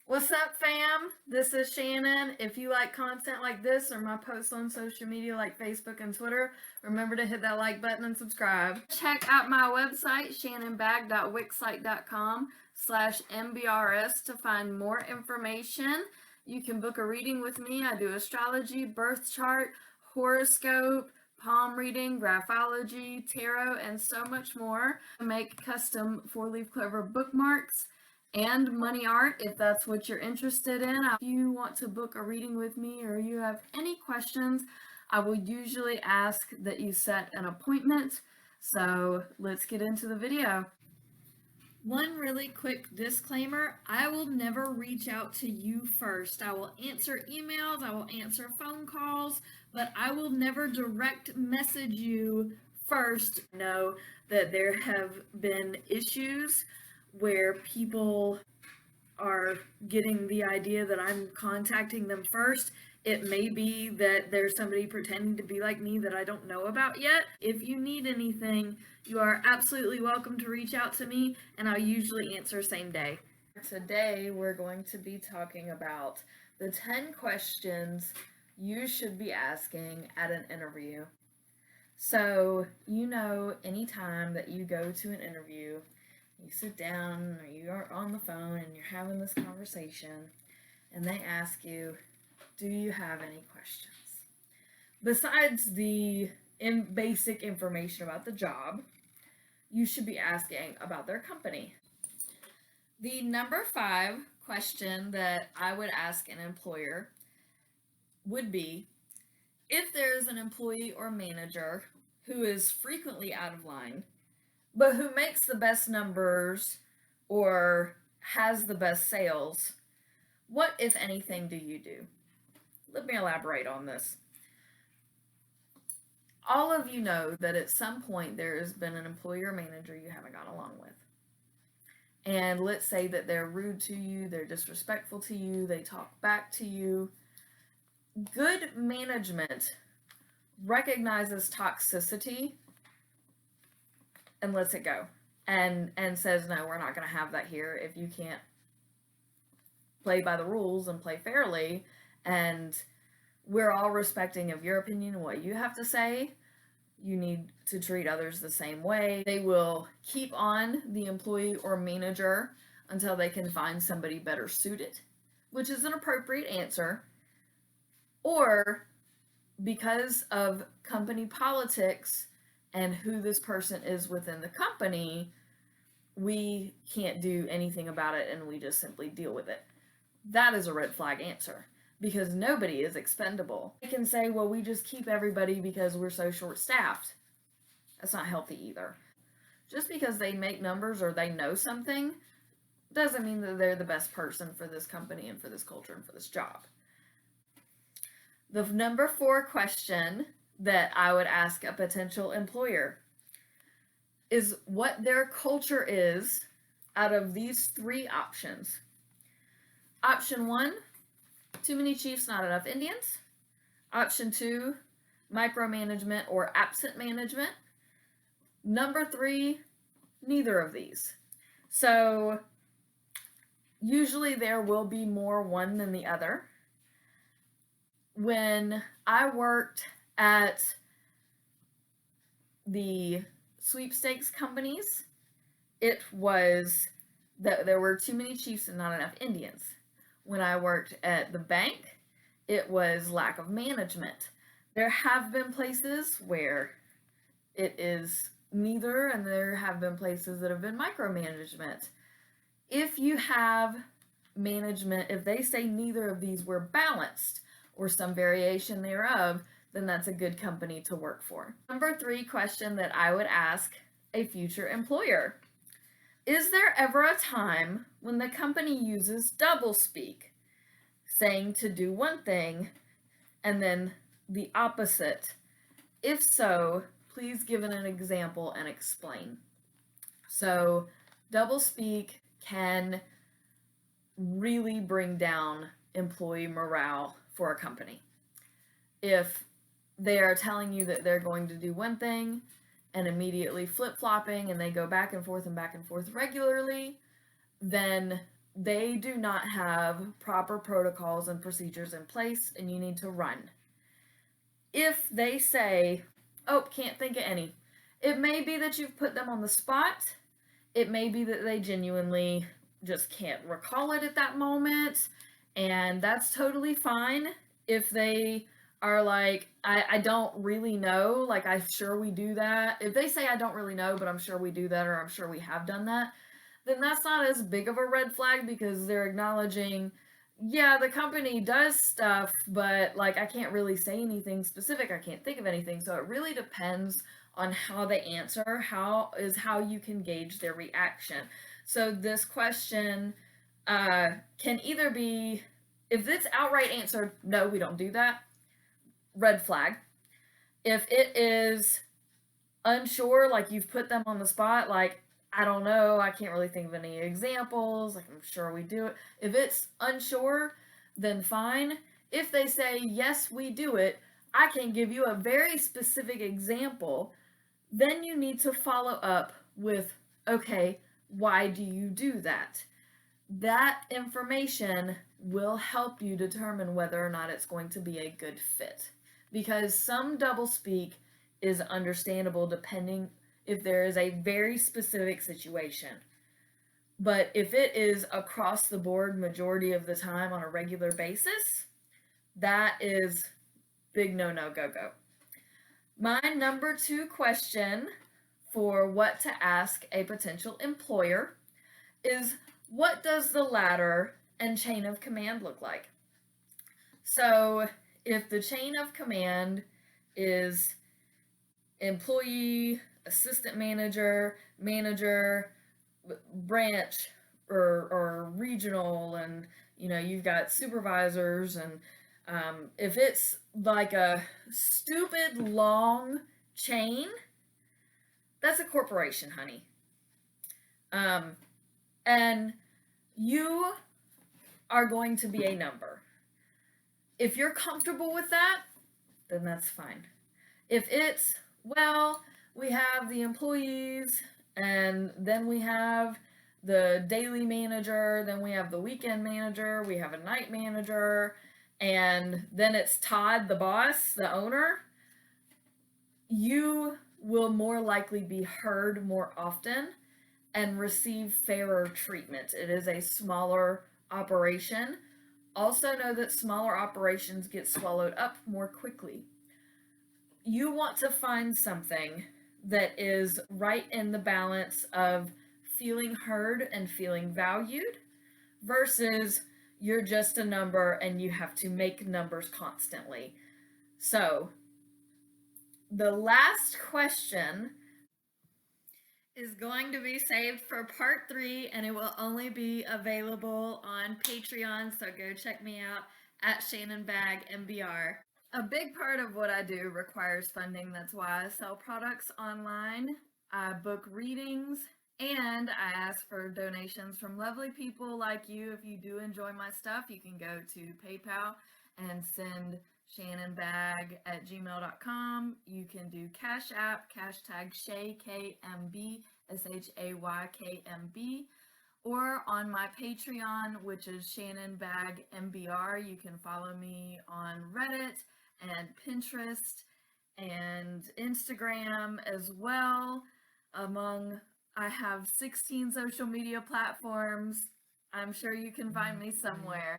What's up, fam? This is Shannon. If you like content like this or my posts on social media like Facebook and Twitter, remember to hit that like button and subscribe. Check out my website, shannonbag.wixsite.com/mbrs to find more information. You can book a reading with me. I do astrology, birth chart, horoscope, palm reading, graphology, tarot, and so much more. I make custom 4-leaf clover bookmarks and money art if that's what you're interested in. If you want to book a reading with me or you have any questions, I will usually ask that you set an appointment. So let's get into the video. One really quick disclaimer, I will never reach out to you first. I will answer emails, I will answer phone calls, but I will never direct message you first. Know that there have been issues where people are getting the idea that I'm contacting them first. It may be that there's somebody pretending to be like me that I don't know about yet. If you need anything, you are absolutely welcome to reach out to me, and I'll usually answer same day. Today, we're going to be talking about the 10 questions you should be asking at an interview. So, anytime that you go to an interview, you sit down or you are on the phone and you're having this conversation and they ask you, do you have any questions? Besides the basic information about the job, you should be asking about their company. The number 5 question that I would ask an employer would be, if there's an employee or manager who is frequently out of line, but who makes the best numbers or has the best sales, what, if anything, do you do? Let me elaborate on this. All of you know that at some point there has been an employee or manager you haven't gone along with. And let's say that they're rude to you, they're disrespectful to you, they talk back to you. Good management recognizes toxicity and lets it go and says, no, we're not going to have that here. If you can't play by the rules and play fairly, and we're all respecting of your opinion and what you have to say, you need to treat others the same way. They will keep on the employee or manager until they can find somebody better suited, which is an appropriate answer. Or because of company politics and who this person is within the company, we can't do anything about it and we just simply deal with it. That is a red flag answer, because nobody is expendable. They can say, well, we just keep everybody because we're so short-staffed. That's not healthy either. Just because they make numbers or they know something doesn't mean that they're the best person for this company and for this culture and for this job. The number 4 question that I would ask a potential employer is what their culture is out of these 3 options. Option 1, too many chiefs, not enough Indians. Option 2, micromanagement or absent management. Number 3, neither of these. So usually there will be more one than the other. When I worked at the sweepstakes companies, it was that there were too many chiefs and not enough Indians. When I worked at the bank, it was lack of management. There have been places where it is neither, and there have been places that have been micromanagement. If you have management, if they say neither of these were balanced or some variation thereof, then that's a good company to work for. Number 3 question that I would ask a future employer. Is there ever a time when the company uses doublespeak, saying to do one thing and then the opposite? If so, please give an example and explain. So, doublespeak can really bring down employee morale for a company. If they are telling you that they're going to do one thing and immediately flip-flopping and they go back and forth regularly, then they do not have proper protocols and procedures in place and you need to run. If they say, oh, can't think of any, it may be that you've put them on the spot. It may be that they genuinely just can't recall it at that moment, and that's totally fine. If they are like, I don't really know, like, I'm sure we do that. If they say, I don't really know, but I'm sure we do that, or I'm sure we have done that, then that's not as big of a red flag because they're acknowledging, yeah, the company does stuff, but like I can't really say anything specific. I can't think of anything. So it really depends on how they answer, how you can gauge their reaction. So this question can either be, if it's outright answered, no, we don't do that, red flag. If it is unsure, like you've put them on the spot, like, I don't know, I can't really think of any examples, like I'm sure we do it. If it's unsure, then fine. If they say, yes, we do it, I can give you a very specific example, then you need to follow up with, okay, why do you do that? That information will help you determine whether or not it's going to be a good fit. Because some doublespeak is understandable depending if there is a very specific situation. But if it is across the board majority of the time on a regular basis, that is big no, go. My number 2 question for what to ask a potential employer is, what does the ladder and chain of command look like? So if the chain of command is employee, assistant manager, manager, branch, or regional, and you've got supervisors, and if it's like a stupid long chain, that's a corporation, honey. And you are going to be a number. If you're comfortable with that, then that's fine. If it's, well, we have the employees, and then we have the daily manager, then we have the weekend manager, we have a night manager, and then it's Todd, the boss, the owner, you will more likely be heard more often and receive fairer treatment. It is a smaller operation. Also know that smaller operations get swallowed up more quickly. You want to find something that is right in the balance of feeling heard and feeling valued versus you're just a number and you have to make numbers constantly. So, the last question is going to be saved for part 3, and it will only be available on Patreon, so go check me out at Shannon Bag MBR. A big part of what I do requires funding. That's why I sell products online, I book readings, and I ask for donations from lovely people like you. If you do enjoy my stuff, you can go to PayPal and send shannonbag@gmail.com. You can do Cash App, hashtag Shay, KMB, SHAYKMB, or on my Patreon, which is Shannon Bag MBR. You can follow me on Reddit and Pinterest and Instagram as well. I have 16 social media platforms. I'm sure you can find me somewhere.